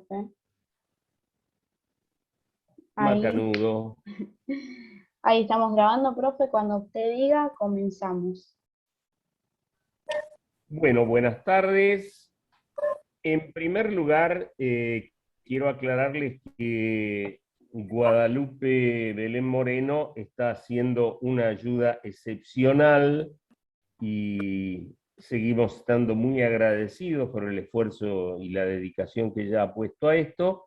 profe. Ahí, Macanudo. ahí estamos grabando, profe. Cuando usted diga, comenzamos. Bueno, buenas tardes. En primer lugar, quiero aclararles que Guadalupe Belén Moreno está haciendo una ayuda excepcional y seguimos estando muy agradecidos por el esfuerzo y la dedicación que ella ha puesto a esto.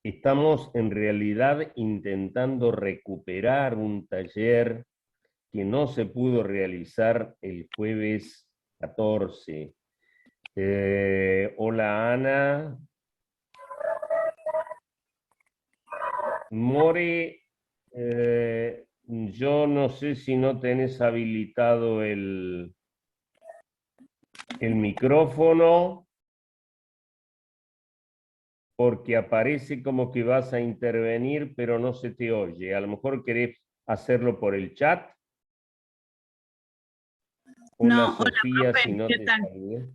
Estamos en realidad intentando recuperar un taller que no se pudo realizar el jueves 14. Hola Ana. More, yo no sé si no tenés habilitado el micrófono, porque aparece como que vas a intervenir, pero no se te oye. A lo mejor querés hacerlo por el chat. Hola No, hola, Sofía, profe, si no ¿qué te tal? saludé.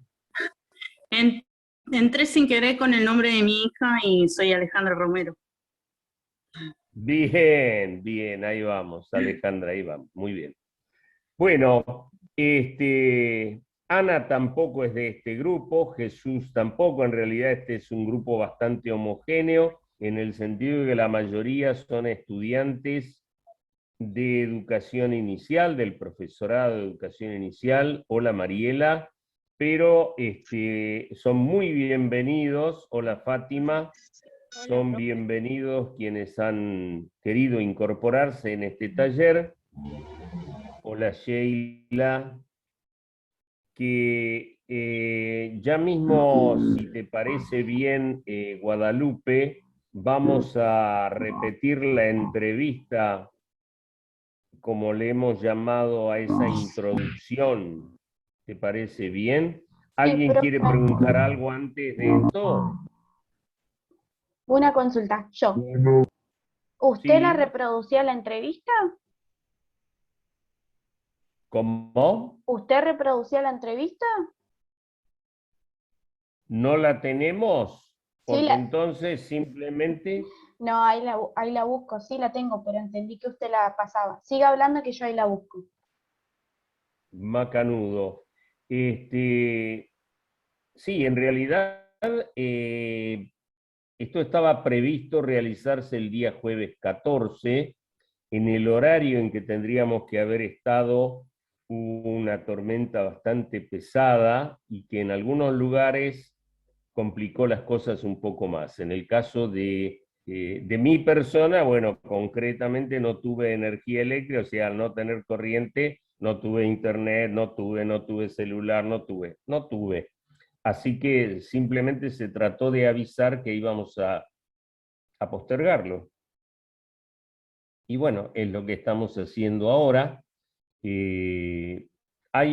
Entré sin querer con el nombre de mi hija y soy Alejandra Romero. Bien, bien, ahí vamos, Alejandra, ahí vamos, muy bien. Bueno, Ana tampoco es de este grupo, Jesús tampoco, en realidad este es un grupo bastante homogéneo, en el sentido de que la mayoría son estudiantes de educación inicial, del profesorado de educación inicial. Hola Mariela, pero son muy bienvenidos. Hola Fátima. Son bienvenidos quienes han querido incorporarse en este taller. Hola Sheila, que ya mismo, si te parece bien, Guadalupe, vamos a repetir la entrevista como le hemos llamado a esa introducción. ¿Te parece bien? Sí, ¿Alguien quiere profe. preguntar algo antes de esto? Una consulta. Yo. ¿Usted la Sí. reproducía la entrevista? ¿Cómo? ¿Usted reproducía la entrevista? ¿No la tenemos? Sí, Porque entonces simplemente... no, ahí la busco. Sí, la tengo, pero entendí que usted la pasaba. Siga hablando que yo ahí la busco. Macanudo. Sí, en realidad esto estaba previsto realizarse el día jueves 14, en el horario en que tendríamos que haber estado. Hubo una tormenta bastante pesada y que en algunos lugares complicó las cosas un poco más. En el caso de mi persona, bueno, concretamente no tuve energía eléctrica, o sea, al no tener corriente, no tuve internet, no tuve celular, no tuve. Así que simplemente se trató de avisar que íbamos a postergarlo. Y bueno, es lo que estamos haciendo ahora. Hay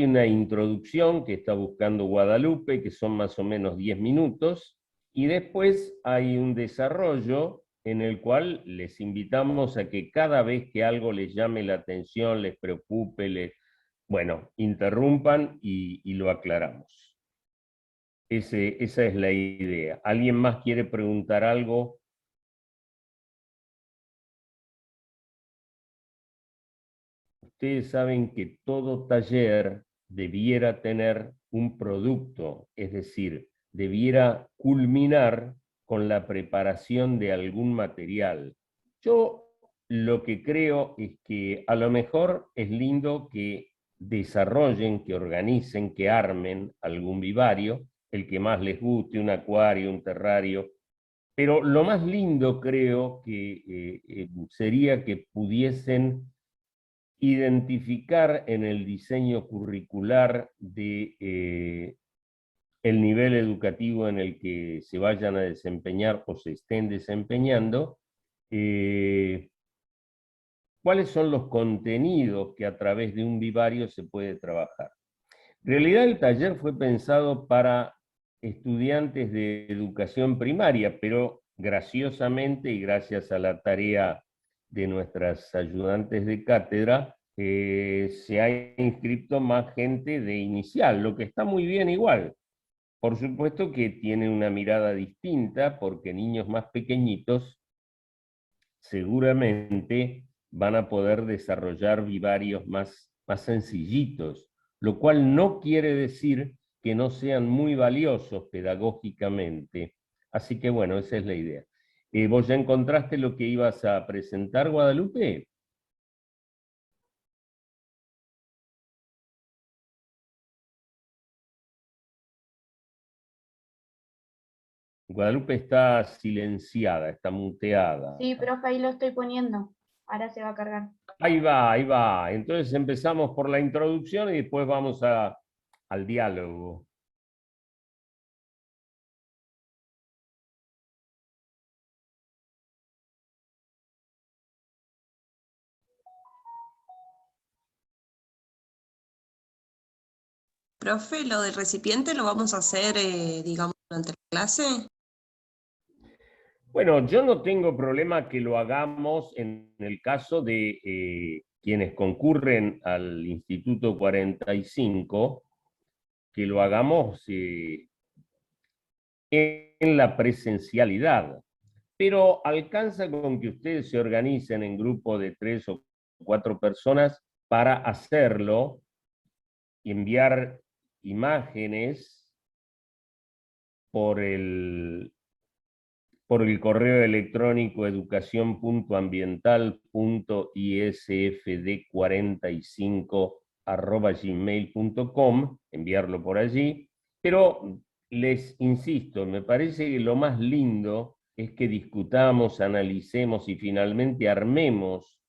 una introducción que está buscando Guadalupe, que son más o menos 10 minutos, y después hay un desarrollo en el cual les invitamos a que cada vez que algo les llame la atención, les preocupe, bueno, interrumpan y lo aclaramos. Esa es la idea. ¿Alguien más quiere preguntar algo? Ustedes saben que todo taller debiera tener un producto, es decir, debiera culminar con la preparación de algún material. Yo lo que creo es que a lo mejor es lindo que desarrollen, que organicen, que armen algún vivario, el que más les guste, un acuario, un terrario, pero lo más lindo creo que sería que pudiesen identificar en el diseño curricular de el nivel educativo en el que se vayan a desempeñar o se estén desempeñando, cuáles son los contenidos que a través de un vivario se puede trabajar. En realidad el taller fue pensado para estudiantes de educación primaria, pero graciosamente y gracias a la tarea de nuestras ayudantes de cátedra, se ha inscrito más gente de inicial, lo que está muy bien igual. Por supuesto que tiene una mirada distinta porque niños más pequeñitos seguramente van a poder desarrollar vivarios más sencillitos, lo cual no quiere decir que no sean muy valiosos pedagógicamente. Así que bueno, esa es la idea. ¿Vos ya encontraste lo que ibas a presentar, Guadalupe? Guadalupe está silenciada, está muteada. Sí, profe, ahí lo estoy poniendo. Ahora se va a cargar. Ahí va, ahí va. Entonces empezamos por la introducción y después vamos al diálogo. Profe, lo del recipiente lo vamos a hacer, digamos, durante la clase. Bueno, yo no tengo problema que lo hagamos en el caso de quienes concurren al Instituto 45, que lo hagamos en la presencialidad. Pero alcanza con que ustedes se organicen en grupo de 3 o 4 personas para hacerlo y enviar imágenes por el correo electrónico educación.ambiental.isfd45@gmail.com, enviarlo por allí, pero les insisto, me parece que lo más lindo es que discutamos, analicemos y finalmente armemos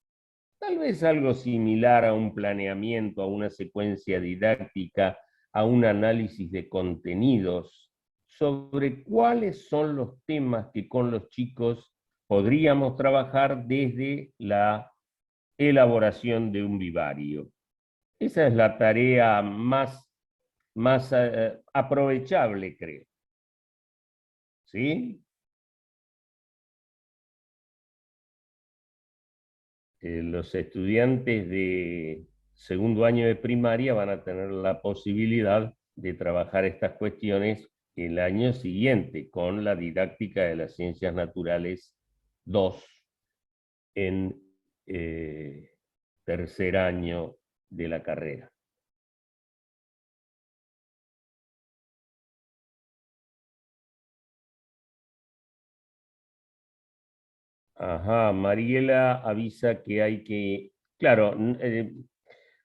tal vez algo similar a un planeamiento, a una secuencia didáctica, a un análisis de contenidos sobre cuáles son los temas que con los chicos podríamos trabajar desde la elaboración de un vivario. Esa es la tarea más aprovechable, creo. ¿Sí? Los estudiantes de segundo año de primaria van a tener la posibilidad de trabajar estas cuestiones el año siguiente con la didáctica de las ciencias naturales 2 en tercer año de la carrera. Ajá, Mariela avisa que hay que... Claro,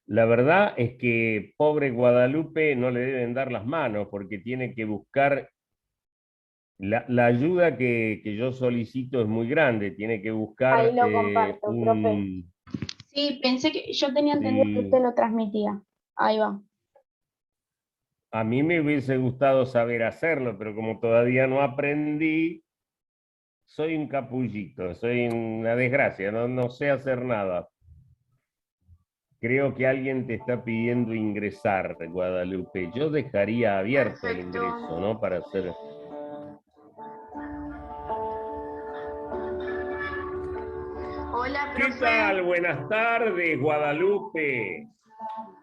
la verdad es que pobre Guadalupe no le deben dar las manos porque tiene que buscar... La ayuda que yo solicito es muy grande, tiene que buscar Ahí lo comparto, profe. un... Sí, pensé que yo tenía entendido que usted Sí, lo transmitía. Ahí va. a mí me hubiese gustado saber hacerlo, pero como todavía no aprendí, soy un capullito, soy una desgracia, no sé hacer nada. Creo que alguien te está pidiendo ingresar, Guadalupe. Yo dejaría abierto el Perfecto. ingreso, ¿no? Para hacer... Hola, ¿Qué profe. tal? Buenas tardes, Guadalupe.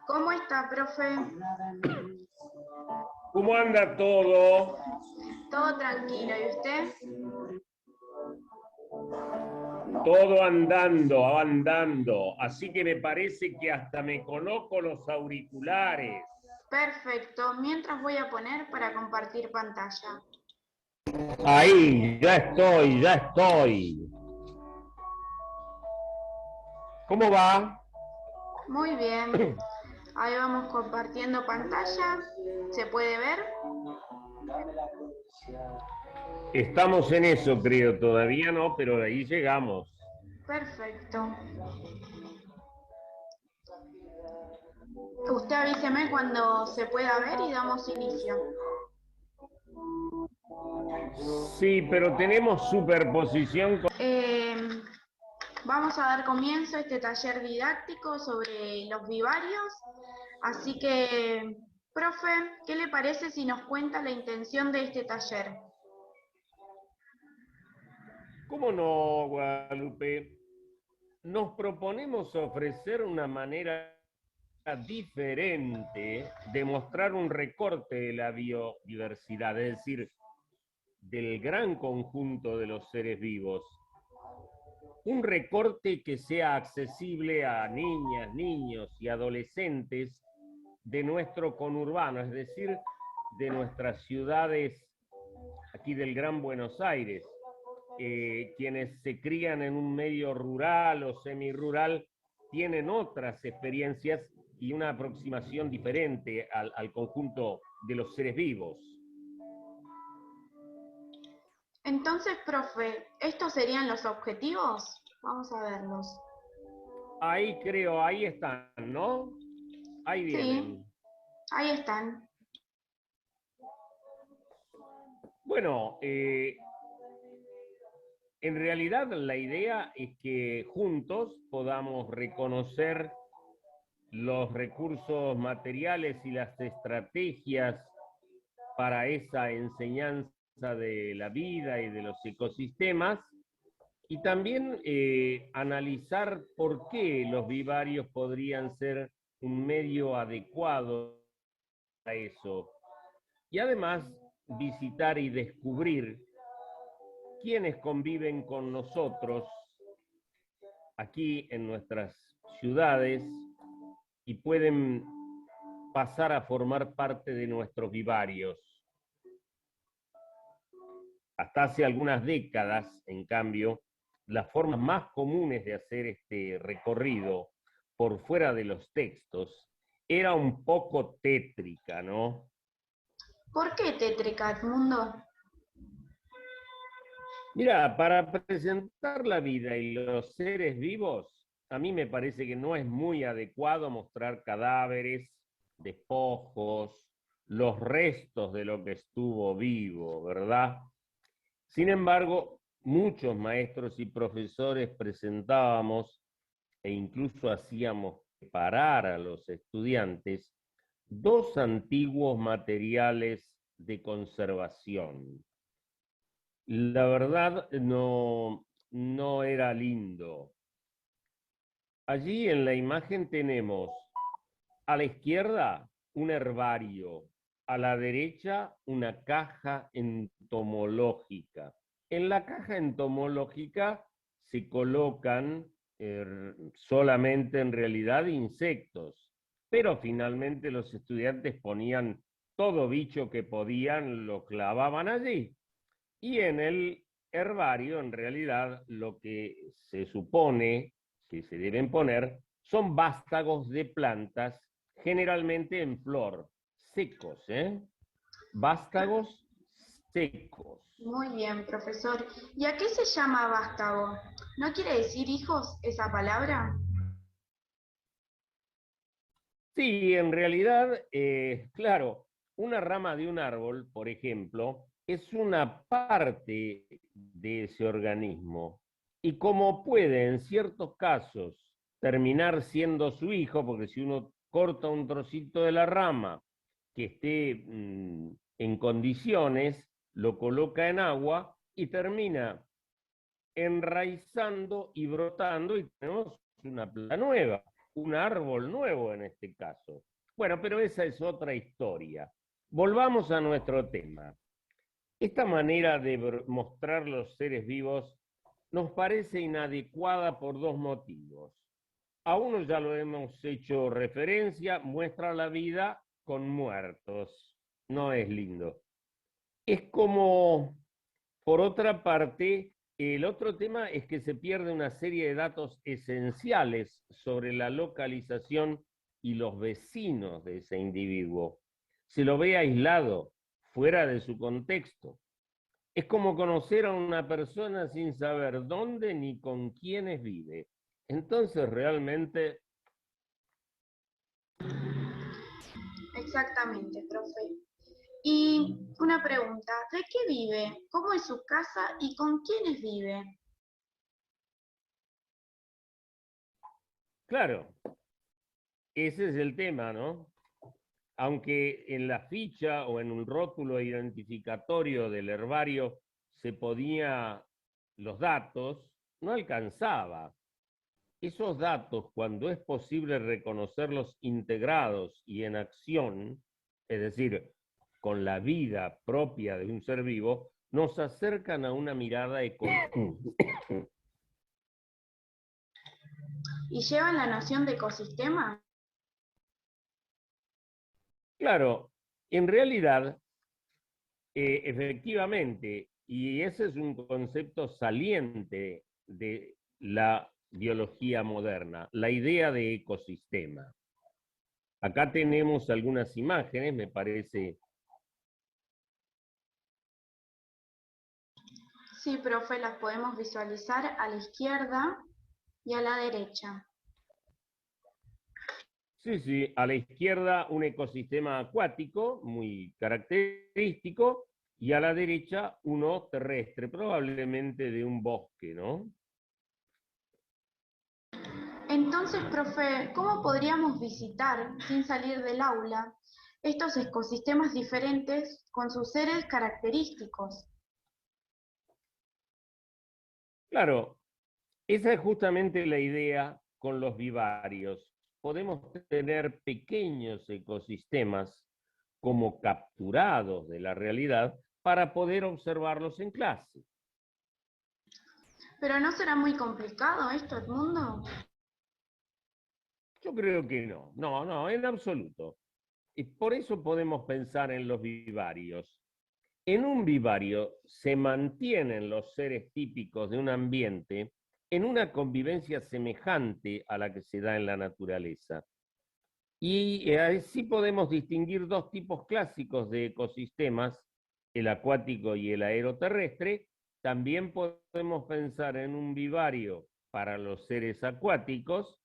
¿Cómo está, profe? ¿Cómo anda todo? Todo tranquilo. ¿Y usted? Todo andando, andando. Así que me parece que hasta me coloco los auriculares. Perfecto. Mientras voy a poner para compartir pantalla. Ahí, ya estoy, ya estoy. ¿Cómo va? Muy bien. Ahí vamos compartiendo pantalla. ¿Se puede ver? Estamos en eso, creo. Todavía no, pero ahí llegamos. Perfecto. Usted avíseme cuando se pueda ver y damos inicio. Sí, pero tenemos superposición con... Vamos a dar comienzo a este taller didáctico sobre los vivarios. Así que, profe, ¿qué le parece si nos cuenta la intención de este taller? ¿Cómo no, Guadalupe? Nos proponemos ofrecer una manera diferente de mostrar un recorte de la biodiversidad, es decir, del gran conjunto de los seres vivos. Un recorte que sea accesible a niñas, niños y adolescentes de nuestro conurbano, es decir, de nuestras ciudades aquí del Gran Buenos Aires. Quienes se crían en un medio rural o semirural tienen otras experiencias y una aproximación diferente al conjunto de los seres vivos. Entonces, profe, ¿estos serían los objetivos? Vamos a verlos. Ahí creo, ahí están, ¿no? Ahí vienen. Sí, ahí están. Bueno, en realidad la idea es que juntos podamos reconocer los recursos materiales y las estrategias para esa enseñanza de la vida y de los ecosistemas, y también analizar por qué los vivarios podrían ser un medio adecuado a eso. Y además visitar y descubrir quiénes conviven con nosotros aquí en nuestras ciudades y pueden pasar a formar parte de nuestros vivarios. Hasta hace algunas décadas, en cambio, las formas más comunes de hacer este recorrido por fuera de los textos era un poco tétrica, ¿no? ¿Por qué tétrica, Edmundo? Mira, para presentar la vida y los seres vivos, a mí me parece que no es muy adecuado mostrar cadáveres, despojos, los restos de lo que estuvo vivo, ¿verdad? Sin embargo, muchos maestros y profesores presentábamos e incluso hacíamos preparar a los estudiantes dos antiguos materiales de conservación. La verdad no era lindo. Allí en la imagen tenemos a la izquierda un herbario, a la derecha una caja entomológica. En la caja entomológica se colocan solamente en realidad insectos, pero finalmente los estudiantes ponían todo bicho que podían, lo clavaban allí. Y en el herbario, en realidad, lo que se supone que se deben poner son vástagos de plantas, generalmente en flor, secos, vástagos secos. Muy bien, profesor. ¿Y a qué se llama vástago? ¿No quiere decir hijos esa palabra? Sí, en realidad, claro, una rama de un árbol, por ejemplo, es una parte de ese organismo. Y como puede en ciertos casos terminar siendo su hijo, porque si uno corta un trocito de la rama que esté en condiciones, lo coloca en agua y termina enraizando y brotando y tenemos una planta nueva, un árbol nuevo en este caso. Bueno, pero esa es otra historia. Volvamos a nuestro tema. Esta manera de mostrar los seres vivos nos parece inadecuada por dos motivos. A uno ya lo hemos hecho referencia, muestra la vida con muertos. No es lindo. Es como, por otra parte, el otro tema es que se pierde una serie de datos esenciales sobre la localización y los vecinos de ese individuo. Se lo ve aislado, fuera de su contexto. Es como conocer a una persona sin saber dónde ni con quiénes vive. Entonces, realmente... Exactamente, profe. Y una pregunta, ¿de qué vive? ¿Cómo es su casa y con quiénes vive? Claro, ese es el tema, ¿no? Aunque en la ficha o en un rótulo identificatorio del herbario se ponía los datos, no alcanzaba. esos datos, cuando es posible reconocerlos integrados y en acción, es decir, con la vida propia de un ser vivo, nos acercan a una mirada ecológica. ¿Y llevan la noción de ecosistema? Claro, en realidad, efectivamente, y ese es un concepto saliente de la biología moderna, la idea de ecosistema. Acá tenemos algunas imágenes, me parece. Sí, profe, las podemos visualizar a la izquierda y a la derecha. Sí, sí, a la izquierda un ecosistema acuático muy característico y a la derecha uno terrestre, probablemente de un bosque, ¿no? Entonces, profe, ¿cómo podríamos visitar, sin salir del aula, estos ecosistemas diferentes con sus seres característicos? Claro, esa es justamente la idea con los vivarios. Podemos tener pequeños ecosistemas como capturados de la realidad para poder observarlos en clase. ¿Pero no será muy complicado esto, Edmundo? Yo creo que no, no, en absoluto. Y por eso podemos pensar en los vivarios. En un vivario se mantienen los seres típicos de un ambiente en una convivencia semejante a la que se da en la naturaleza. Y así podemos distinguir dos tipos clásicos de ecosistemas, el acuático y el aeroterrestre. También podemos pensar en un vivario para los seres acuáticos,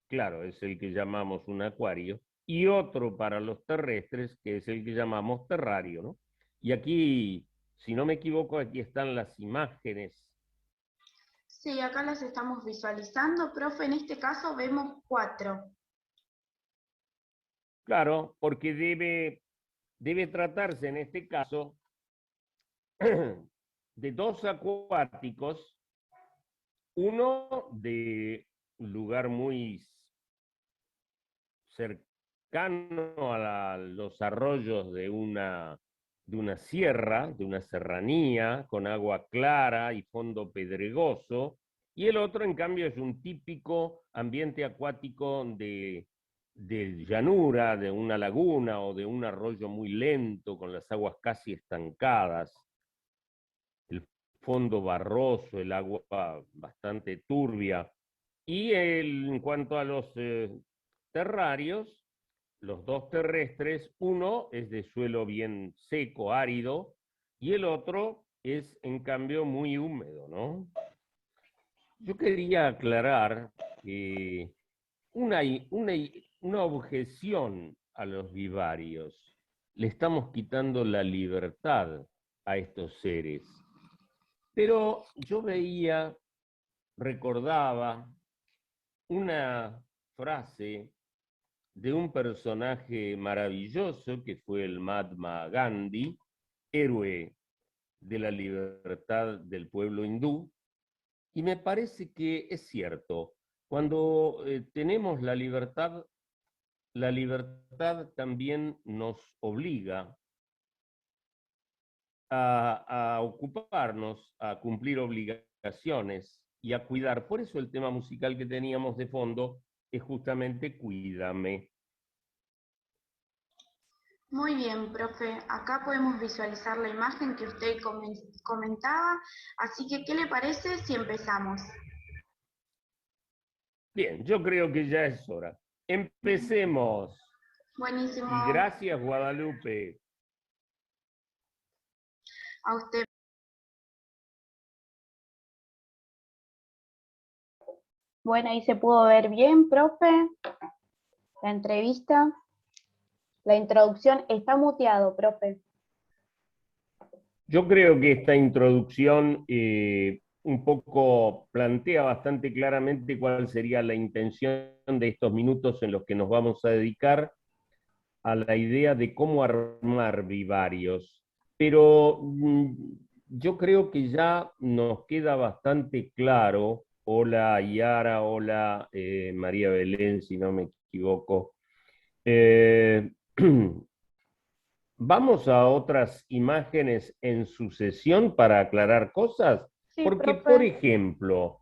claro, es el que llamamos un acuario, y otro para los terrestres, que es el que llamamos terrario, ¿no? Y aquí, si no me equivoco, aquí están las imágenes. Sí, acá las estamos visualizando, profe. En este caso vemos 4. Claro, porque debe tratarse en este caso de dos acuáticos, uno de un lugar muy cercano a los arroyos de una sierra, de una serranía, con agua clara y fondo pedregoso, y el otro, en cambio, es un típico ambiente acuático de llanura, de una laguna o de un arroyo muy lento, con las aguas casi estancadas, el fondo barroso, el agua bastante turbia. Y en cuanto a los terrarios, los dos terrestres, uno es de suelo bien seco, árido, y el otro es, en cambio, muy húmedo, ¿no? Yo quería aclarar que una, una objeción a los vivarios. Le estamos quitando la libertad a estos seres. Pero yo veía, recordaba una frase de un personaje maravilloso que fue el Mahatma Gandhi, héroe de la libertad del pueblo hindú, y me parece que es cierto, cuando tenemos la libertad también nos obliga a ocuparnos, a cumplir obligaciones y a cuidar. Por eso el tema musical que teníamos de fondo es justamente Cuídame. Muy bien, profe. Acá podemos visualizar la imagen que usted comentaba. Así que, ¿qué le parece si empezamos? Bien, yo creo que ya es hora. Empecemos. Buenísimo. Y gracias, Guadalupe. A usted. Bueno, ahí se pudo ver bien, profe, la entrevista. La introducción está muteado, profe. Yo creo que esta introducción un poco plantea bastante claramente cuál sería la intención de estos minutos en los que nos vamos a dedicar a la idea de cómo armar vivarios. Pero yo creo que ya nos queda bastante claro Hola Yara, hola María Belén, si no me equivoco. Vamos a otras imágenes en sucesión para aclarar cosas, Sí, porque, profe. por ejemplo,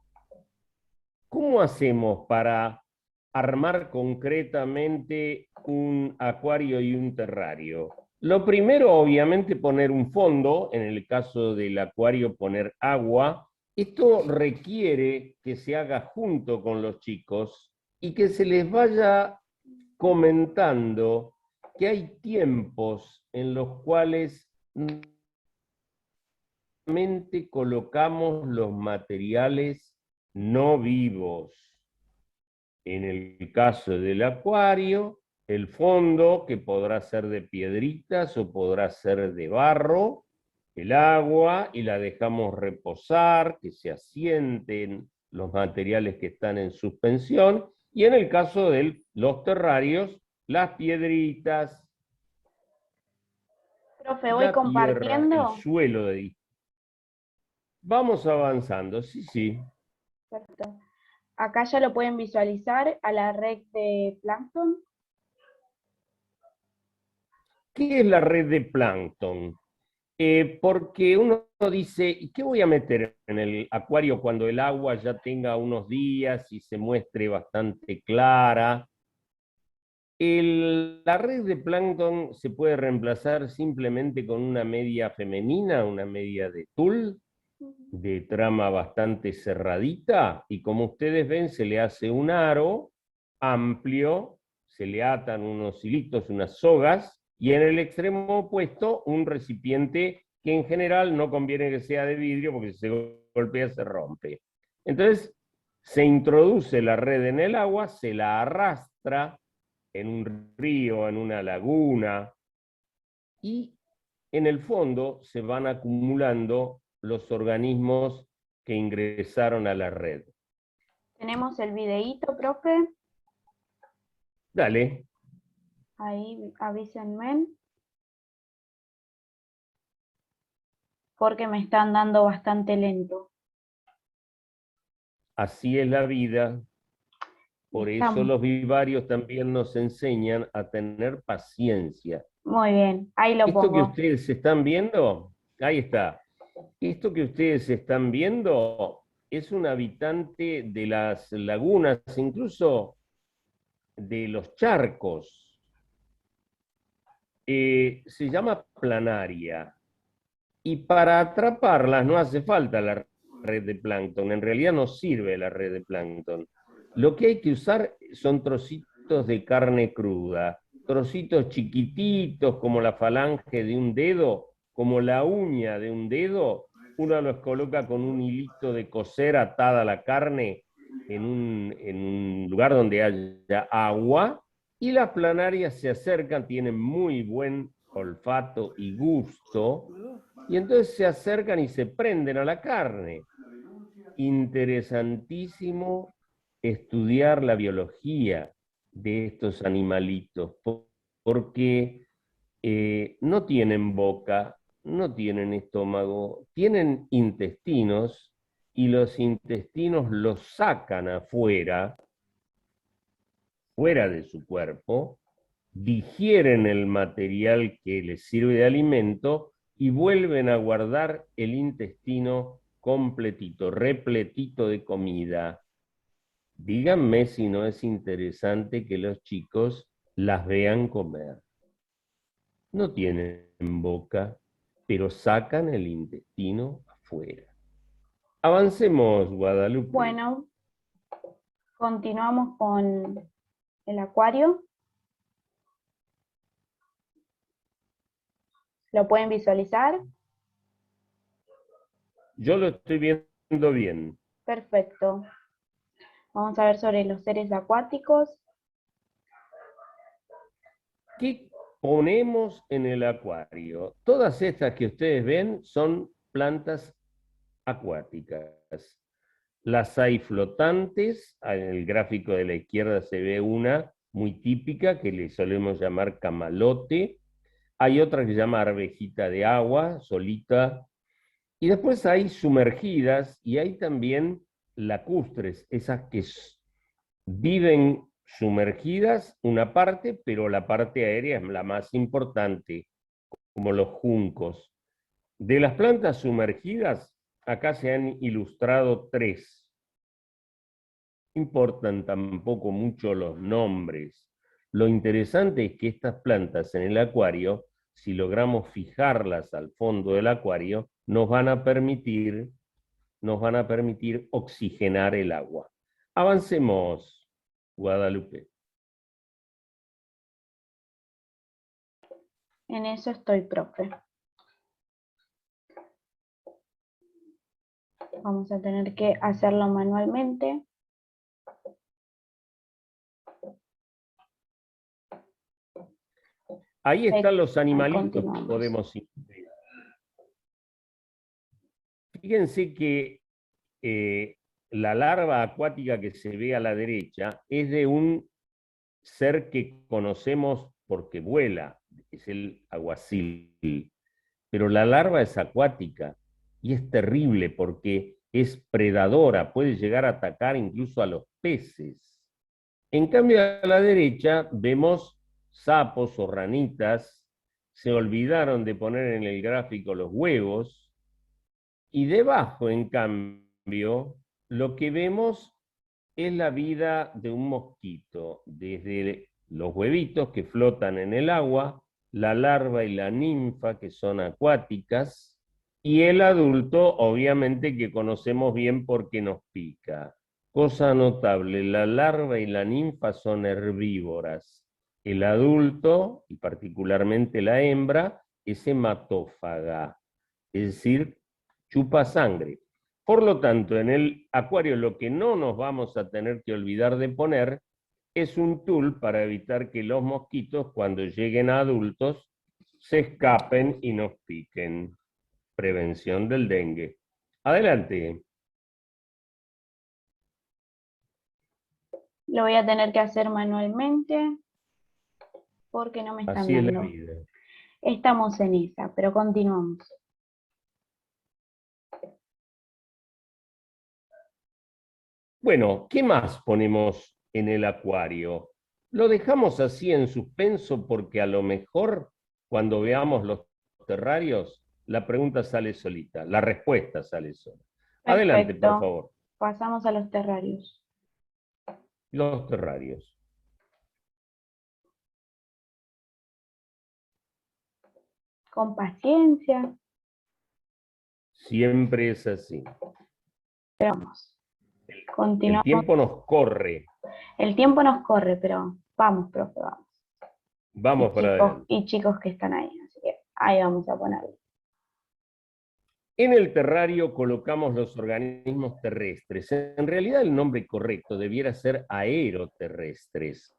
¿cómo hacemos para armar concretamente un acuario y un terrario? Lo primero, obviamente, poner un fondo, en el caso del acuario poner agua. Esto requiere que se haga junto con los chicos y que se les vaya comentando que hay tiempos en los cuales colocamos los materiales no vivos. En el caso del acuario, el fondo, que podrá ser de piedritas o podrá ser de barro, el agua, y la dejamos reposar, que se asienten los materiales que están en suspensión, y en el caso de los terrarios, las piedritas, Profe, voy la tierra, el compartiendo. suelo de... Vamos avanzando, sí, sí. Perfecto. Acá ya lo pueden visualizar a la red de plancton. ¿Qué es la red de plancton? Porque uno dice, ¿y qué voy a meter en el acuario cuando el agua ya tenga unos días y se muestre bastante clara? La red de plancton se puede reemplazar simplemente con una media femenina, una media de tul, de trama bastante cerradita, y como ustedes ven se le hace un aro amplio, se le atan unos hilitos, unas sogas, y en el extremo opuesto un recipiente que en general no conviene que sea de vidrio porque si se golpea se rompe. Entonces se introduce la red en el agua, se la arrastra en un río, en una laguna, y en el fondo se van acumulando los organismos que ingresaron a la red. Tenemos el videíto, profe. Dale. Ahí avísenme. Porque me están dando bastante lento. Así es la vida. Por eso Estamos. los vivarios también nos enseñan a tener paciencia. Muy bien, ahí lo Esto que pongo. ustedes están viendo, ahí está. Esto que ustedes están viendo es un habitante de las lagunas, incluso de los charcos. Se llama planaria. Y para atraparlas no hace falta la red de plancton, en realidad no sirve la red de plancton. Lo que hay que usar son trocitos de carne cruda, trocitos chiquititos como la falange de un dedo, como la uña de un dedo. Uno los coloca con un hilito de coser atada a la carne en un lugar donde haya agua, y las planarias se acercan, tienen muy buen olfato y gusto, y entonces se acercan y se prenden a la carne. Interesantísimo estudiar la biología de estos animalitos, porque no tienen boca, no tienen estómago, tienen intestinos, y los intestinos los sacan afuera, fuera de su cuerpo, digieren el material que les sirve de alimento y vuelven a guardar el intestino completito, repletito de comida. Díganme si no es interesante que los chicos las vean comer. No tienen boca, pero sacan el intestino afuera. Avancemos, Guadalupe. Bueno, continuamos con el acuario. ¿Lo pueden visualizar? Yo lo estoy viendo bien. Perfecto. Vamos a ver sobre los seres acuáticos. ¿Qué ponemos en el acuario? Todas estas que ustedes ven son plantas acuáticas. Las hay flotantes, en el gráfico de la izquierda se ve una muy típica que le solemos llamar camalote. Hay otra que se llama arvejita de agua, solita. Y después hay sumergidas, y hay también lacustres, esas que viven sumergidas una parte, pero la parte aérea es la más importante, como los juncos. De las plantas sumergidas, acá se han ilustrado 3. No importan tampoco mucho los nombres. Lo interesante es que estas plantas en el acuario, si logramos fijarlas al fondo del acuario, nos van a permitir oxigenar el agua. Avancemos, Guadalupe. En eso estoy, profe. Vamos a tener que hacerlo manualmente. Ahí están los animalitos que continuamos. podemos incluir. Fíjense que la larva acuática que se ve a la derecha es de un ser que conocemos porque vuela, es el aguacil. Pero la larva es acuática y es terrible porque es predadora, puede llegar a atacar incluso a los peces. En cambio, a la derecha vemos sapos o ranitas, se olvidaron de poner en el gráfico los huevos, y debajo, en cambio, lo que vemos es la vida de un mosquito, desde los huevitos que flotan en el agua, la larva y la ninfa, que son acuáticas, y el adulto, obviamente, que conocemos bien porque nos pica. Cosa notable, la larva y la ninfa son herbívoras. El adulto, y particularmente la hembra, es hematófaga, es decir, chupa sangre. Por lo tanto, en el acuario lo que no nos vamos a tener que olvidar de poner es un tul para evitar que los mosquitos, cuando lleguen a adultos, se escapen y nos piquen. Prevención del dengue. Adelante. Lo voy a tener que hacer manualmente porque no me están Así es la dando. vida. Estamos en esa, pero continuamos. Bueno, ¿qué más ponemos en el acuario? Lo dejamos así en suspenso porque a lo mejor cuando veamos los terrarios, la pregunta sale solita, la respuesta sale sola. Adelante, por Perfecto. favor. Pasamos a los terrarios. Los terrarios. Con paciencia. Siempre es así. Pero vamos. El Continuamos. tiempo nos corre. El tiempo nos corre, pero vamos, profe, vamos. Vamos para adelante. Y chicos que están ahí, así que ahí vamos a ponerlo. En el terrario colocamos los organismos terrestres. En realidad el nombre correcto debiera ser aeroterrestres,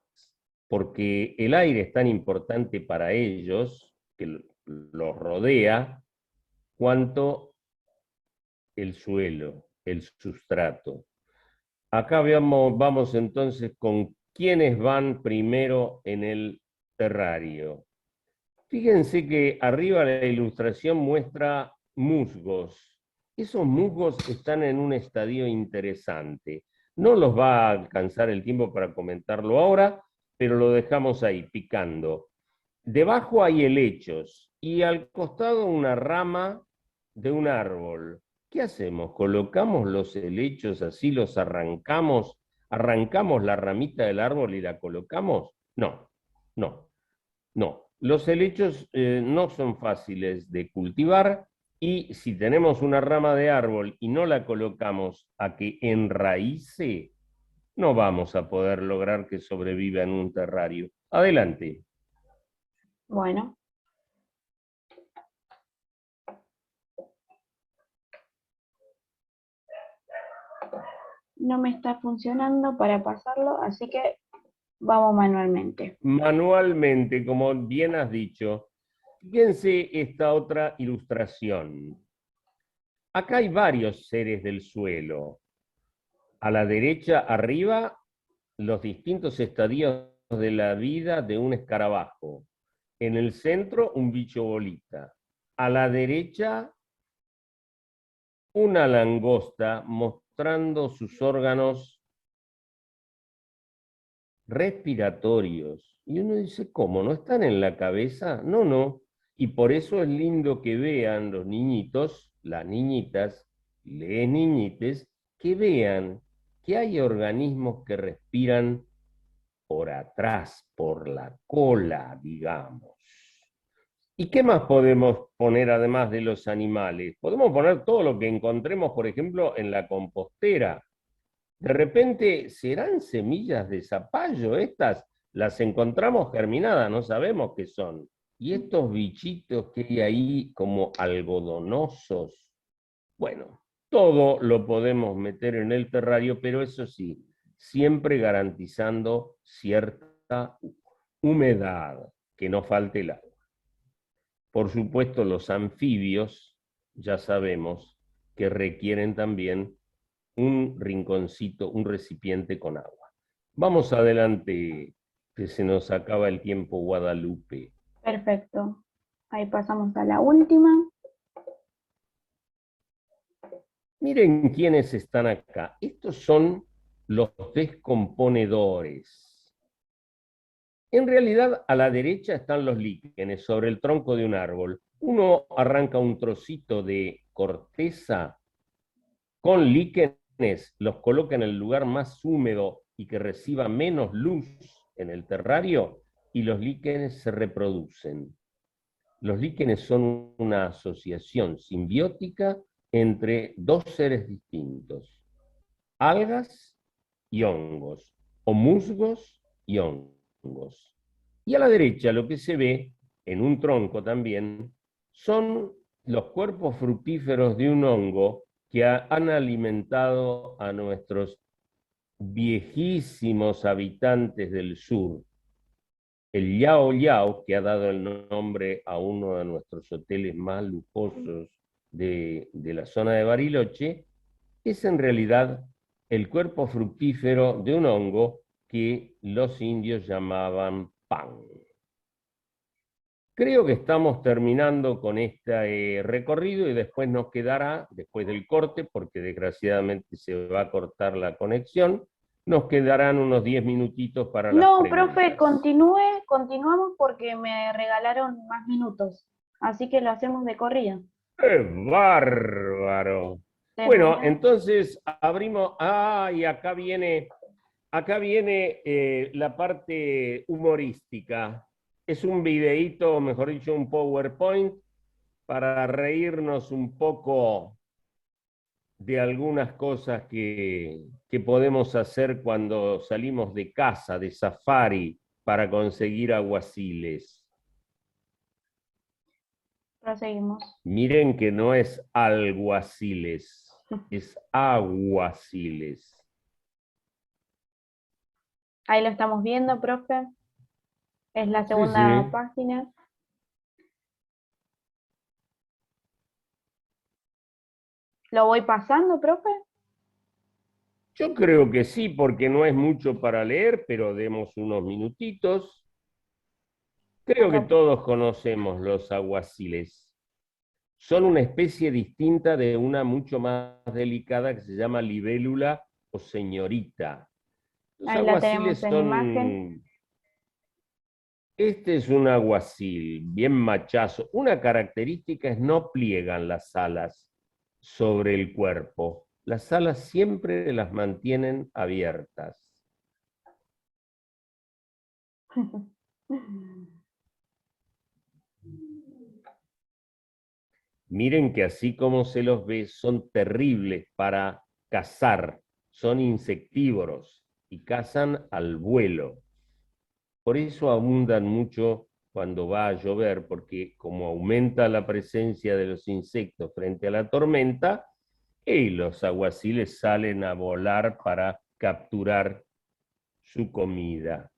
porque el aire es tan importante para ellos, que los rodea, cuanto el suelo, el sustrato. Acá vamos entonces con quiénes van primero en el terrario. Fíjense que arriba la ilustración muestra musgos. Esos musgos están en un estadio interesante. No los va a alcanzar el tiempo para comentarlo ahora, pero lo dejamos ahí, picando. Debajo hay helechos y al costado una rama de un árbol. ¿Qué hacemos? ¿Colocamos los helechos así, los arrancamos? ¿Arrancamos la ramita del árbol y la colocamos? No, no, no. Los helechos no son fáciles de cultivar y si tenemos una rama de árbol y no la colocamos a que enraíce, no vamos a poder lograr que sobreviva en un terrario. Adelante. Bueno. No me está funcionando para pasarlo, así que vamos manualmente. Manualmente, como bien has dicho. Fíjense esta otra ilustración. Acá hay varios seres del suelo. A la derecha, arriba, los distintos estadios de la vida de un escarabajo. En el centro, un bicho bolita. A la derecha, una langosta mostrando sus órganos respiratorios. Y uno dice, ¿cómo? ¿No están en la cabeza? No, no. Y por eso es lindo que vean los niñitos, las niñitas, les niñites, que vean que hay organismos que respiran por atrás, por la cola, digamos. ¿Y qué más podemos poner además de los animales? Podemos poner todo lo que encontremos, por ejemplo, en la compostera. De repente, ¿serán semillas de zapallo estas? Las encontramos germinadas, no sabemos qué son. Y estos bichitos que hay ahí como algodonosos, bueno, todo lo podemos meter en el terrario, pero eso sí, siempre garantizando cierta humedad, que no falte el agua. Por supuesto, los anfibios, ya sabemos que requieren también un rinconcito, un recipiente con agua. Vamos adelante, que se nos acaba el tiempo, Guadalupe. Perfecto. Ahí pasamos a la última. Miren quiénes están acá. Estos son los descomponedores. En realidad, a la derecha están los líquenes sobre el tronco de un árbol. Uno arranca un trocito de corteza con líquenes, los coloca en el lugar más húmedo y que reciba menos luz en el terrario, y los líquenes se reproducen. Los líquenes son una asociación simbiótica entre dos seres distintos, algas y hongos, o musgos y hongos. Y a la derecha lo que se ve, en un tronco también, son los cuerpos fructíferos de un hongo que han alimentado a nuestros viejísimos habitantes del sur. El Yao Yao, que ha dado el nombre a uno de nuestros hoteles más lujosos de la zona de Bariloche, es en realidad el cuerpo fructífero de un hongo que los indios llamaban pan. Creo que estamos terminando con este recorrido y después nos quedará, después del corte, porque desgraciadamente se va a cortar la conexión, nos quedarán unos 10 minutitos para las No, preguntas. profe, continuamos porque me regalaron más minutos. Así que lo hacemos de corrida. ¡Qué bárbaro! Bueno, entonces abrimos. Ah, y acá viene la parte humorística. Es un videíto, mejor dicho, un PowerPoint para reírnos un poco de algunas cosas que podemos hacer cuando salimos de casa, de safari, para conseguir aguaciles. Proseguimos. Miren que no es alguaciles, es aguaciles. Ahí lo estamos viendo, profe. Es la segunda Sí. página. ¿Lo voy pasando, profe? Yo creo que sí, porque no es mucho para leer, pero demos unos minutitos. Creo que todos conocemos los aguaciles. Son una especie distinta de una mucho más delicada que se llama libélula o señorita. Los Ahí la aguaciles tenemos en son... imagen. Este es un aguacil, bien machazo. Una característica es no pliegan las alas sobre el cuerpo. Las alas siempre las mantienen abiertas. Miren que así como se los ve, son terribles para cazar. Son insectívoros y cazan al vuelo. Por eso abundan mucho cuando va a llover, porque como aumenta la presencia de los insectos frente a la tormenta, y los aguaciles salen a volar para capturar su comida.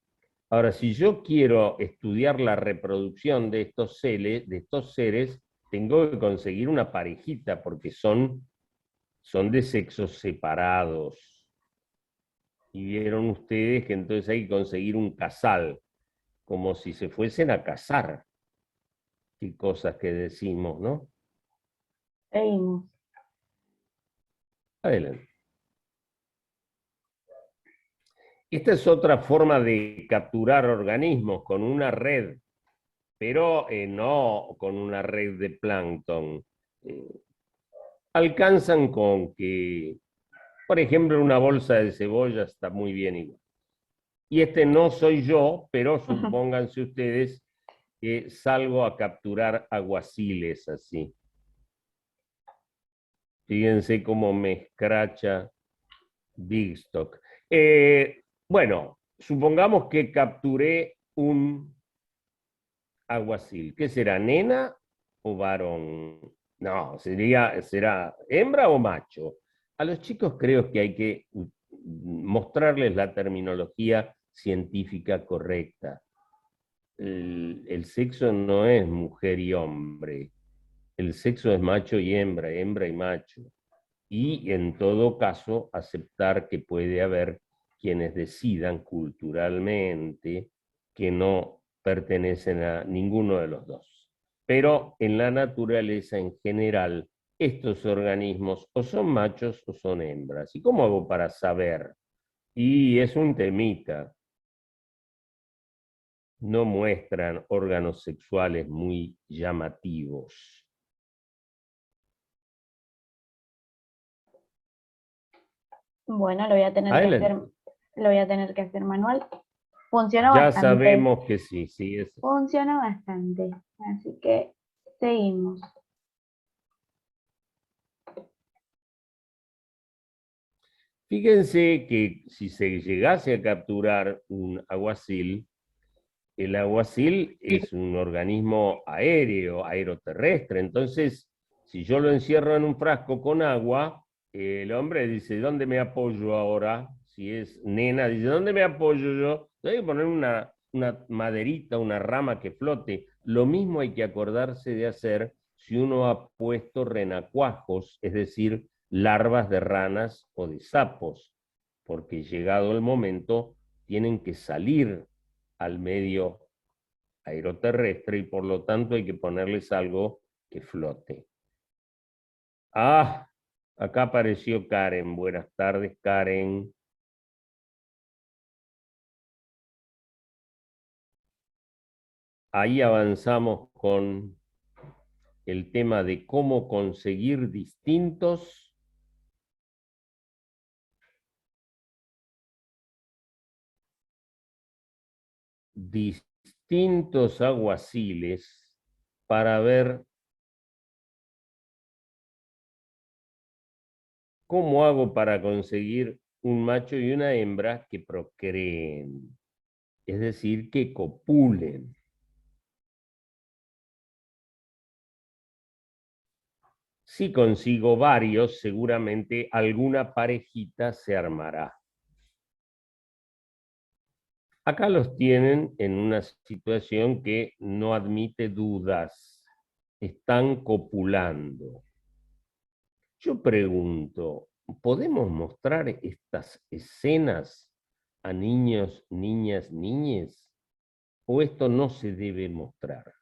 Ahora, si yo quiero estudiar la reproducción de estos seres, tengo que conseguir una parejita, porque son de sexos separados. Y vieron ustedes que entonces hay que conseguir un casal, como si se fuesen a casar. Qué cosas que decimos, ¿no? Seguimos. Adelante. Esta es otra forma de capturar organismos con una red, pero no con una red de plancton. Eh, Alcanzan con que, por ejemplo, una bolsa de cebolla está muy bien igual. Y este no soy yo, pero supónganse ustedes que salgo a capturar aguaciles así. Fíjense cómo me escracha Big Stock. Bueno, supongamos que capturé un aguacil. ¿Qué será, nena o varón? No, será hembra o macho. A los chicos creo que hay que mostrarles la terminología científica correcta. El sexo no es mujer y hombre. El sexo es macho y hembra y macho. Y en todo caso, aceptar que puede haber quienes decidan culturalmente que no pertenecen a ninguno de los dos. Pero en la naturaleza en general, estos organismos o son machos o son hembras. ¿Y cómo hago para saber? Y es un temita. No muestran órganos sexuales muy llamativos. Bueno, lo voy a tener que hacer, Adelante. lo voy a tener que hacer manual. Funcionó Ya bastante. sabemos que sí, sí. Funcionó bastante. Así que seguimos. Fíjense que si se llegase a capturar un aguacil, el aguacil es un organismo aéreo, aeroterrestre. Entonces, si yo lo encierro en un frasco con agua, el hombre dice, ¿dónde me apoyo ahora? Si es nena, dice, ¿dónde me apoyo yo? Hay que poner una maderita, una rama que flote. Lo mismo hay que acordarse de hacer si uno ha puesto renacuajos, es decir, larvas de ranas o de sapos, porque llegado el momento tienen que salir al medio aeroterrestre y por lo tanto hay que ponerles algo que flote. Ah, acá apareció Karen. Buenas tardes, Karen. Ahí avanzamos con el tema de cómo conseguir distintos aguaciles para ver cómo hago para conseguir un macho y una hembra que procreen, es decir, que copulen. Si consigo varios, seguramente alguna parejita se armará. Acá los tienen en una situación que no admite dudas. Están copulando. Yo pregunto, ¿podemos mostrar estas escenas a niños, niñas, niñes? ¿O esto no se debe mostrar?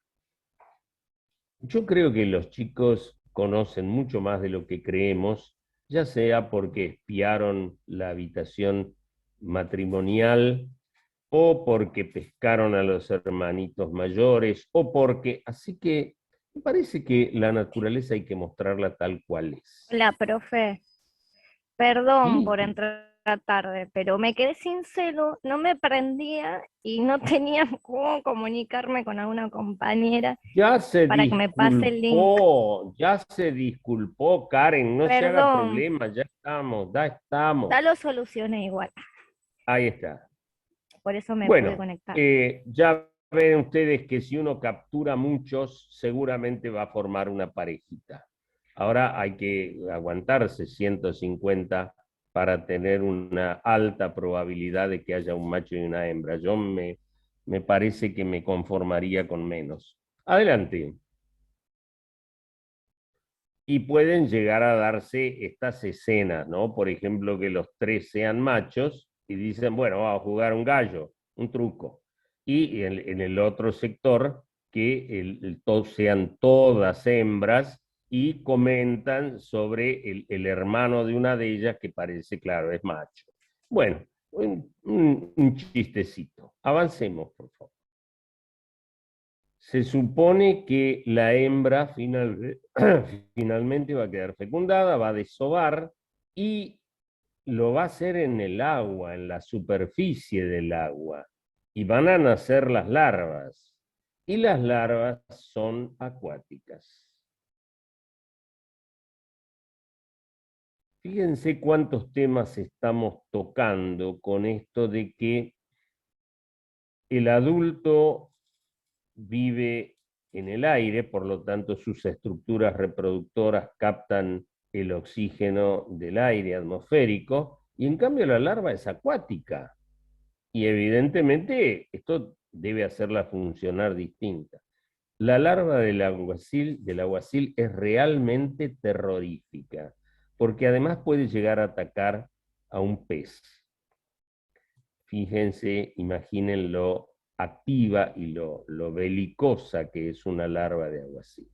Yo creo que los chicos conocen mucho más de lo que creemos, ya sea porque espiaron la habitación matrimonial o porque pescaron a los hermanitos mayores o porque, así que me parece que la naturaleza hay que mostrarla tal cual es. Hola, profe. Perdón Sí, por entrar tarde, pero me quedé sin celu, no me prendía y no tenía cómo comunicarme con alguna compañera para que me pase el link. ya se disculpó, Karen, no se haga Perdón, problema, ya estamos. ya lo solucioné igual, Ahí está. por eso me pude Bueno, conectar. ya ven ustedes que si uno captura muchos, seguramente va a formar una parejita. Ahora hay que aguantarse 150 para tener una alta probabilidad de que haya un macho y una hembra. Me parece que me conformaría con menos. Adelante. Y pueden llegar a darse estas escenas, ¿no? Por ejemplo, que los tres sean machos y dicen, bueno, vamos a jugar un gallo, un truco. Y en el otro sector, que sean todas hembras y comentan sobre el hermano de una de ellas que parece, claro, es macho. Bueno, Un chistecito. Avancemos, por favor. Se supone que la hembra finalmente va a quedar fecundada, va a desovar y lo va a hacer en el agua, en la superficie del agua. Y van a nacer las larvas. Y las larvas son acuáticas. Fíjense cuántos temas estamos tocando con esto de que el adulto vive en el aire, por lo tanto sus estructuras reproductoras captan el oxígeno del aire atmosférico, y en cambio la larva es acuática. Y evidentemente esto debe hacerla funcionar distinta. La larva del aguacil es realmente terrorífica, porque además puede llegar a atacar a un pez. Fíjense, imaginen lo activa y lo belicosa que es una larva de aguacil.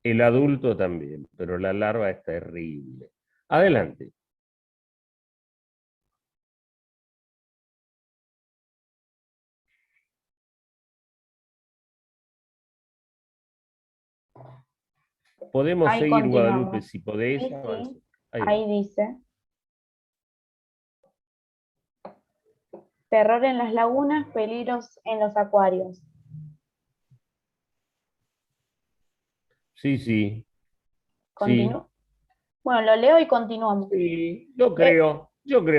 El adulto también, pero la larva es terrible. Adelante. Podemos Ahí seguir, continuamos. Guadalupe, si podés. Sí, Sí. Ahí dice. Terror en las lagunas, peligros en los acuarios. Sí, sí. Sí. Bueno, lo leo y continuamos. Sí, yo creo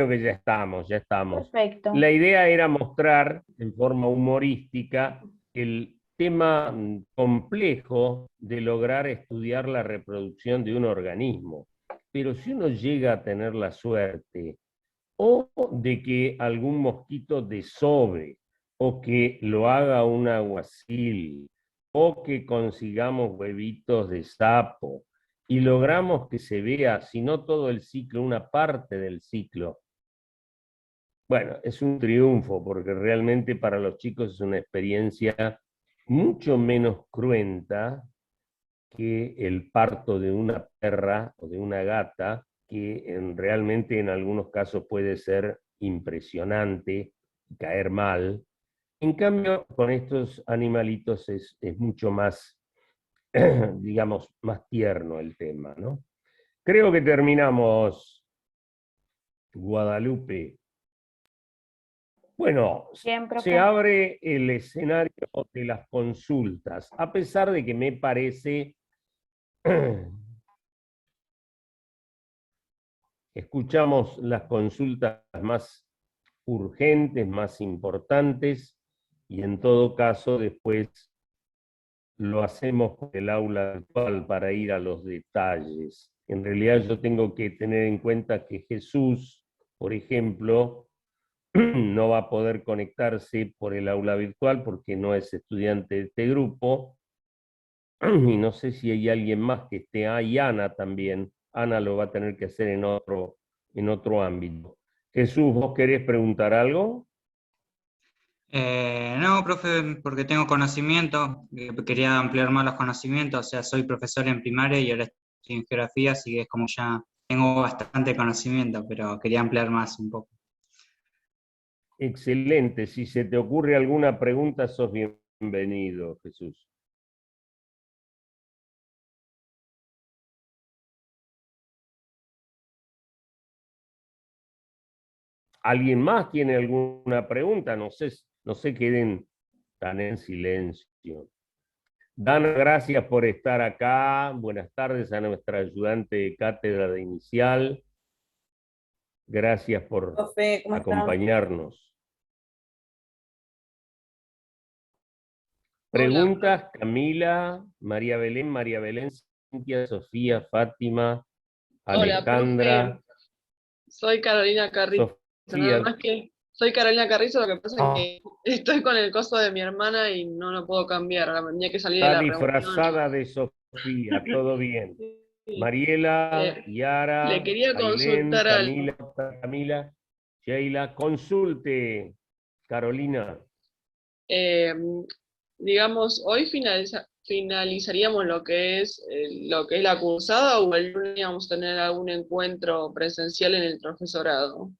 que ya estamos. Perfecto. La idea era mostrar en forma humorística el tema complejo de lograr estudiar la reproducción de un organismo. Pero si uno llega a tener la suerte o de que algún mosquito desove, o que lo haga un aguacil, o que consigamos huevitos de sapo, y logramos que se vea, si no todo el ciclo, una parte del ciclo, bueno, es un triunfo, porque realmente para los chicos es una experiencia mucho menos cruenta que el parto de una perra o de una gata, que realmente en algunos casos puede ser impresionante y caer mal. En cambio, con estos animalitos es mucho más, digamos, más tierno el tema, ¿no? Creo que terminamos, Guadalupe. Bueno, Bien, profe. se abre el escenario de las consultas, a pesar de que me parece escuchamos las consultas más urgentes, más importantes, y en todo caso después lo hacemos por el aula virtual para ir a los detalles. En realidad yo tengo que tener en cuenta que Jesús, por ejemplo, no va a poder conectarse por el aula virtual porque no es estudiante de este grupo, y no sé si hay alguien más que esté ahí, Ana también. Ana lo va a tener que hacer en otro ámbito. Jesús, ¿vos querés preguntar algo? No, profe, porque tengo conocimiento, quería ampliar más los conocimientos, o sea, soy profesor en primaria y ahora estoy en geografía, así que es como ya tengo bastante conocimiento, pero quería ampliar más un poco. Excelente, si se te ocurre alguna pregunta, sos bienvenido, Jesús. ¿Alguien más tiene alguna pregunta? No se queden tan en silencio. Dana, gracias por estar acá. Buenas tardes a nuestra ayudante de cátedra de inicial. Gracias por acompañarnos. Preguntas, Camila, María Belén, Cintia, Sofía, Fátima, Alejandra. Hola, profe. Soy Carolina Carrizo. Nada más que soy Carolina Carrizo, lo que pasa es que estoy con el coso de mi hermana y no lo puedo cambiar. Tenía que salir de la reunión. Está disfrazada de Sofía, todo bien. Mariela, Yara, le quería Ailén, consultar algo. Camila, Sheila, consulte, Carolina. Digamos, hoy finalizaríamos lo que es la cursada, o el lunes vamos a tener algún encuentro presencial en el profesorado.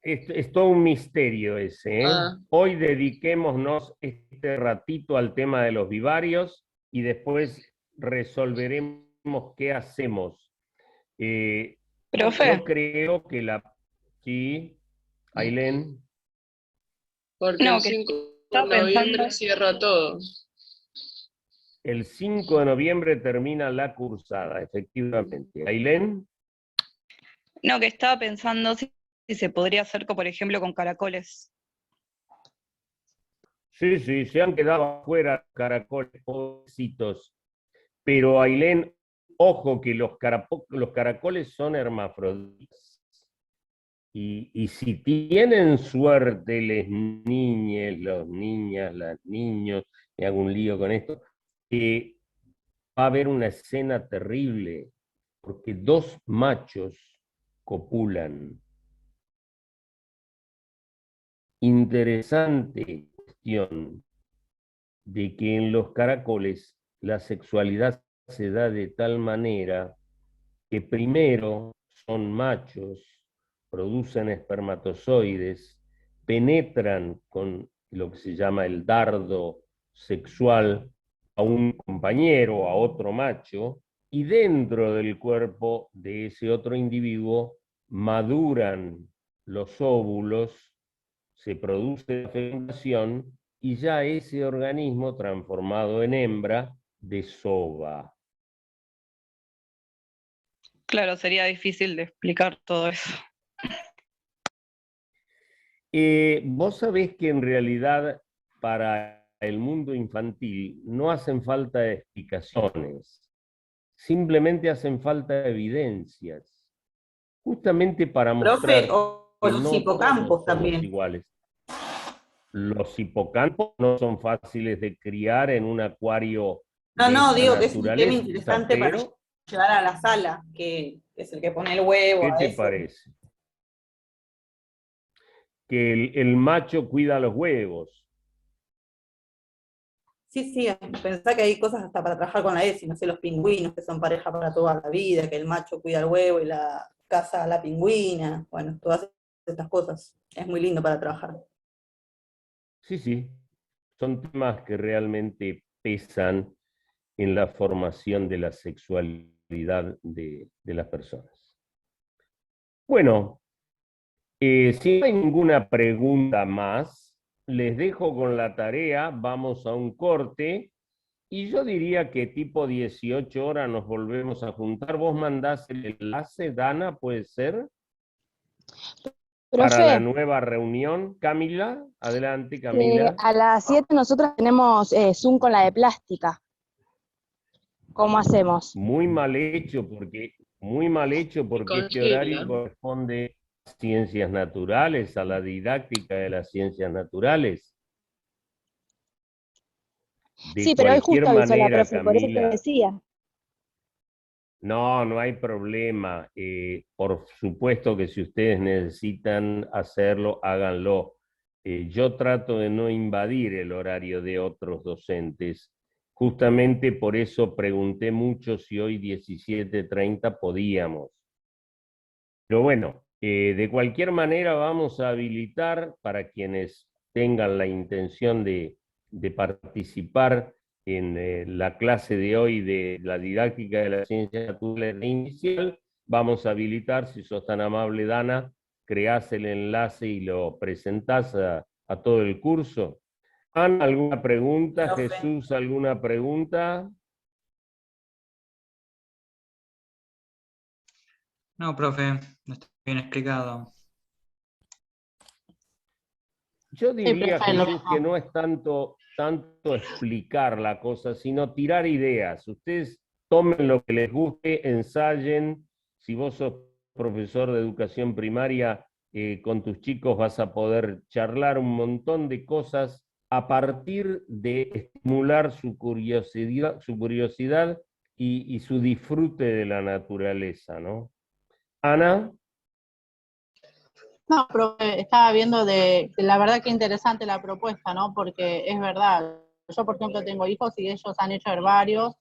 Es todo un misterio ese, ¿eh? Hoy dediquémonos este ratito al tema de los vivarios y después resolveremos qué hacemos. Profe. Yo creo que Sí, Ailén. Porque el 5 de noviembre cierra todo. El 5 de noviembre termina la cursada, efectivamente. ¿Ailén? No, que estaba pensando si se podría hacer, por ejemplo, con caracoles. Sí, se han quedado afuera caracoles, pobrecitos. Pero Ailén, ojo que los caracoles son hermafroditas. Y si tienen suerte les niñes, los niñas, las niños, me hago un lío con esto, va a haber una escena terrible, porque dos machos copulan. Interesante cuestión de que en los caracoles la sexualidad se da de tal manera que primero son machos, producen espermatozoides, penetran con lo que se llama el dardo sexual a un compañero, a otro macho, y dentro del cuerpo de ese otro individuo maduran los óvulos, se produce la fecundación y ya ese organismo transformado en hembra desova. Claro, sería difícil de explicar todo eso. Vos sabés que en realidad para el mundo infantil no hacen falta explicaciones, simplemente hacen falta evidencias, justamente para mostrar que los no hipocampos todos también. somos iguales. Los hipocampos no son fáciles de criar en un acuario. No, digo que es un tema interesante para llevar a la sala, que es el que pone el huevo. ¿Qué te parece? Que el macho cuida los huevos. Sí, pensá que hay cosas hasta para trabajar con la ESI, no sé, los pingüinos que son pareja para toda la vida, que el macho cuida el huevo y la caza a la pingüina, bueno, todas estas cosas. Es muy lindo para trabajar. Sí, son temas que realmente pesan en la formación de la sexualidad de las personas. Bueno, si no hay ninguna pregunta más, les dejo con la tarea, vamos a un corte, y yo diría que tipo 18 horas nos volvemos a juntar. ¿Vos mandás el enlace, Dana, puede ser? Para la nueva reunión. Camila, adelante, Camila. A las 7 nosotros tenemos Zoom con la de plástica. ¿Cómo hacemos? Muy mal hecho, porque este horario corresponde a ciencias naturales, a la didáctica de las ciencias naturales. Sí, pero hoy justo avisó la profe, por eso te decía. No hay problema. Por supuesto que si ustedes necesitan hacerlo, háganlo. Yo trato de no invadir el horario de otros docentes. Justamente por eso pregunté mucho si hoy 17:30 podíamos. Pero bueno, de cualquier manera vamos a habilitar para quienes tengan la intención de participar en la clase de hoy de la didáctica de la ciencia natural inicial. Vamos a habilitar, si sos tan amable, Dana, creás el enlace y lo presentás a todo el curso. Ana, ¿alguna pregunta? Profe. Jesús, ¿alguna pregunta? No, profe, no está bien explicado. Yo diría, Jesús, que no es tanto explicar la cosa, sino tirar ideas. Ustedes tomen lo que les guste, ensayen. Si vos sos profesor de educación primaria, con tus chicos vas a poder charlar un montón de cosas a partir de estimular su curiosidad y su disfrute de la naturaleza, ¿no? Ana. No, profe, estaba viendo la verdad que interesante la propuesta, ¿no? Porque es verdad, yo por ejemplo tengo hijos y ellos han hecho herbarios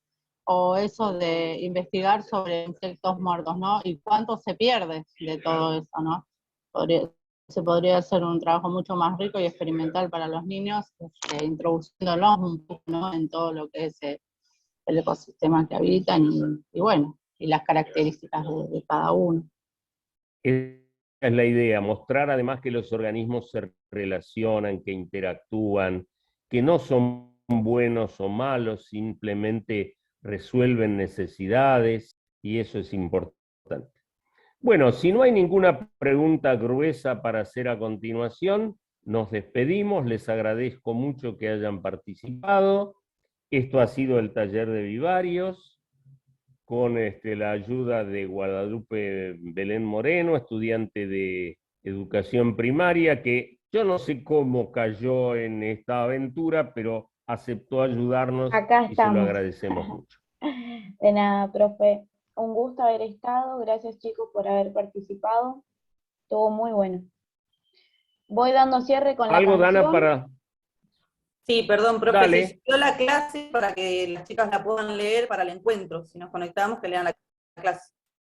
o eso de investigar sobre insectos muertos, ¿no? Y cuánto se pierde de todo eso, ¿no? se podría hacer un trabajo mucho más rico y experimental para los niños, introduciéndolos un poco, ¿no?, en todo lo que es el ecosistema que habitan y bueno, y las características de cada uno. Esa es la idea, mostrar además que los organismos se relacionan, que interactúan, que no son buenos o malos, simplemente resuelven necesidades, y eso es importante. Bueno, si no hay ninguna pregunta gruesa para hacer a continuación, nos despedimos, les agradezco mucho que hayan participado. Esto ha sido el taller de vivarios, con la ayuda de Guadalupe Belén Moreno, estudiante de educación primaria, que yo no sé cómo cayó en esta aventura, pero aceptó ayudarnos. Acá y se lo agradecemos mucho. De nada, profe. Un gusto haber estado. Gracias, chicos, por haber participado. Estuvo muy bueno. Voy dando cierre con la canción. ¿Algo, Dana, para...? Sí, perdón, profe, Dale. se subió la clase para que las chicas la puedan leer para el encuentro. Si nos conectamos, que lean la clase.